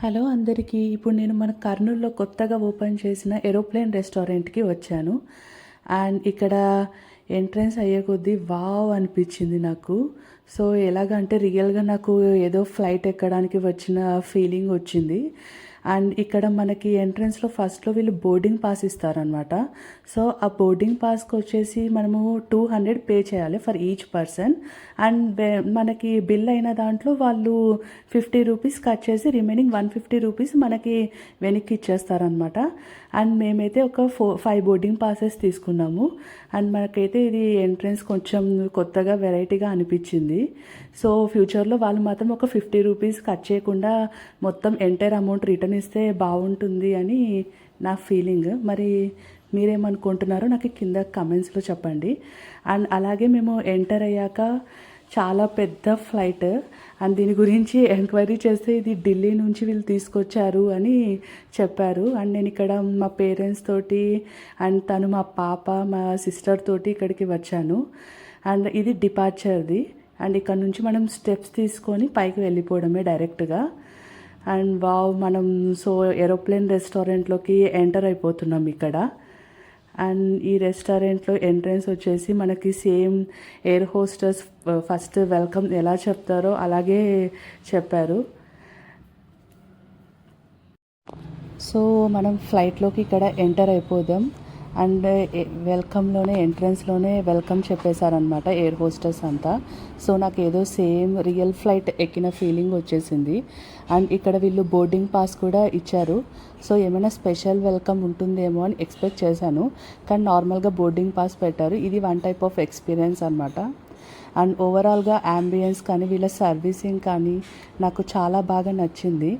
Hello అందరికీ. ఇప్పుడు నేను మన కర్నూలులో కొత్తగా ఓపెన్ చేసిన ఏరోప్లేన్ రెస్టారెంట్‌కి వచ్చాను. అండ్ ఇక్కడ ఎంట్రన్స్ అయ్యే కొద్దీ వావ్ అనిపించింది నాకు. సో, ఎలాగంటే రియల్‌గా నాకు ఏదో ఫ్లైట్ ఎక్కడానికి వచ్చిన ఫీలింగ్ వచ్చింది. అండ్ ఇక్కడ మనకి ఎంట్రన్స్‌లో ఫస్ట్‌లో వీళ్ళు బోర్డింగ్ పాస్ ఇస్తారనమాట. సో, ఆ బోర్డింగ్ పాస్‌కి వచ్చేసి మనము 200 పే చేయాలి ఫర్ ఈచ్ పర్సన్. అండ్ మనకి బిల్ అయిన దాంట్లో వాళ్ళు 50 రూపీస్ కట్ చేసి రిమైనింగ్ 150 రూపీస్ మనకి వెనక్కి ఇచ్చేస్తారనమాట. అండ్ మేమైతే ఒక 5 బోర్డింగ్ పాసెస్ తీసుకున్నాము. అండ్ మనకైతే ఇది ఎంట్రన్స్ కొంచెం కొత్తగా వెరైటీగా అనిపించింది. సో, ఫ్యూచర్లో వాళ్ళు మాత్రం ఒక 50 రూపీస్ కట్ చేయకుండా మొత్తం ఎంటైర్ అమౌంట్ రిటర్న్ ఇస్తే బాగుంటుంది అని నా ఫీలింగ్. మరి మీరేమనుకుంటున్నారో నాకు కింద కమెంట్స్లో చెప్పండి. అండ్ అలాగే మేము ఎంటర్ అయ్యాక చాలా పెద్ద ఫ్లైట్. అండ్ దీని గురించి ఎంక్వైరీ చేస్తే ఇది ఢిల్లీ నుంచి వీళ్ళు తీసుకొచ్చారు అని చెప్పారు. అండ్ నేను ఇక్కడ మా పేరెంట్స్ తోటి అండ్ తను మా పాప మా సిస్టర్ తోటి ఇక్కడికి వచ్చాను. అండ్ ఇది డిపార్చర్ది. అండ్ ఇక్కడ నుంచి మనం స్టెప్స్ తీసుకొని పైకి వెళ్ళిపోవడమే డైరెక్ట్గా. అండ్ వావ్, మనం సో ఏరోప్లేన్ రెస్టారెంట్లోకి ఎంటర్ అయిపోతున్నాం ఇక్కడ. అండ్ ఈ రెస్టారెంట్లో ఎంట్రన్స్ వచ్చేసి మనకి same air hostess first welcome ఎలా చెప్తారో అలాగే చెప్పారు. సో మనం ఫ్లైట్లోకి ఇక్కడ ఎంటర్ అయిపోదాం. అండ్ వెల్కమ్లోనే ఎంట్రన్స్లోనే వెల్కమ్ చెప్పేశారనమాట ఎయిర్ హోస్టెస్ అంతా. సో నాకు ఏదో సేమ్ రియల్ ఫ్లైట్ ఎక్కిన ఫీలింగ్ వచ్చేసింది. అండ్ ఇక్కడ వీళ్ళు బోర్డింగ్ పాస్ కూడా ఇచ్చారు. సో ఏమైనా స్పెషల్ వెల్కమ్ ఉంటుందేమో అని ఎక్స్పెక్ట్ చేశాను, కానీ నార్మల్గా బోర్డింగ్ పాస్ పెట్టారు. ఇది వన్ టైప్ ఆఫ్ ఎక్స్పీరియన్స్ అనమాట. అండ్ ఓవరాల్గా యాంబియన్స్ కానీ వీళ్ళ సర్వీసింగ్ కానీ నాకు చాలా బాగా నచ్చింది.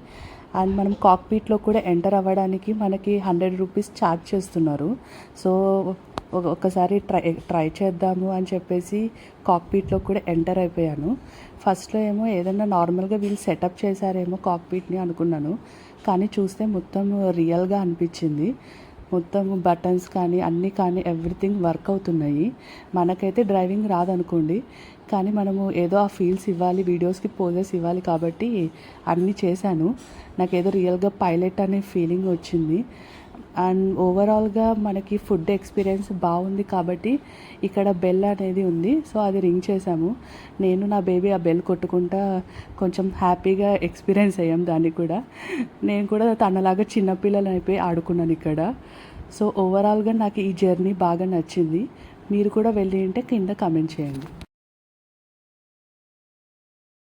అండ్ మనం కాక్పీట్లో కూడా ఎంటర్ అవ్వడానికి మనకి 100 రూపీస్ ఛార్జ్ చేస్తున్నారు. సో ఒకసారి ట్రై చేద్దాము అని చెప్పేసి కాక్పీట్లో కూడా ఎంటర్ అయిపోయాను. ఫస్ట్లో ఏమో ఏదన్నా నార్మల్గా వీళ్ళు సెటప్ చేశారేమో కాక్పీట్ని అనుకున్నాను, కానీ చూస్తే మొత్తం రియల్గా అనిపించింది. మొత్తం బటన్స్ కానీ అన్నీ కానీ ఎవ్రీథింగ్ వర్క్ అవుతున్నాయి. మనకైతే డ్రైవింగ్ రాదనుకోండి, కానీ మనము ఏదో ఆ ఫీల్స్ ఇవ్వాలి, వీడియోస్కి పోజెస్ ఇవ్వాలి కాబట్టి అన్నీ చేశాను. నాకేదో రియల్గా పైలట్ అనే ఫీలింగ్ వచ్చింది. అండ్ ఓవరాల్గా మనకి ఫుడ్ ఎక్స్పీరియన్స్ బాగుంది కాబట్టి ఇక్కడ బెల్ అనేది ఉంది. సో అది రింగ్ చేసాము. నేను నా బేబీ ఆ బెల్ కొట్టుకుంటా కొంచెం హ్యాపీగా ఎక్స్పీరియన్స్ అయ్యాం దాన్ని కూడా. నేను కూడా తనలాగా చిన్నపిల్లలు అయిపోయి ఆడుకున్నాను ఇక్కడ. సో ఓవరాల్గా నాకు ఈ జర్నీ బాగా నచ్చింది. మీరు కూడా వెళ్ళి ఉంటే కింద కమెంట్ చేయండి.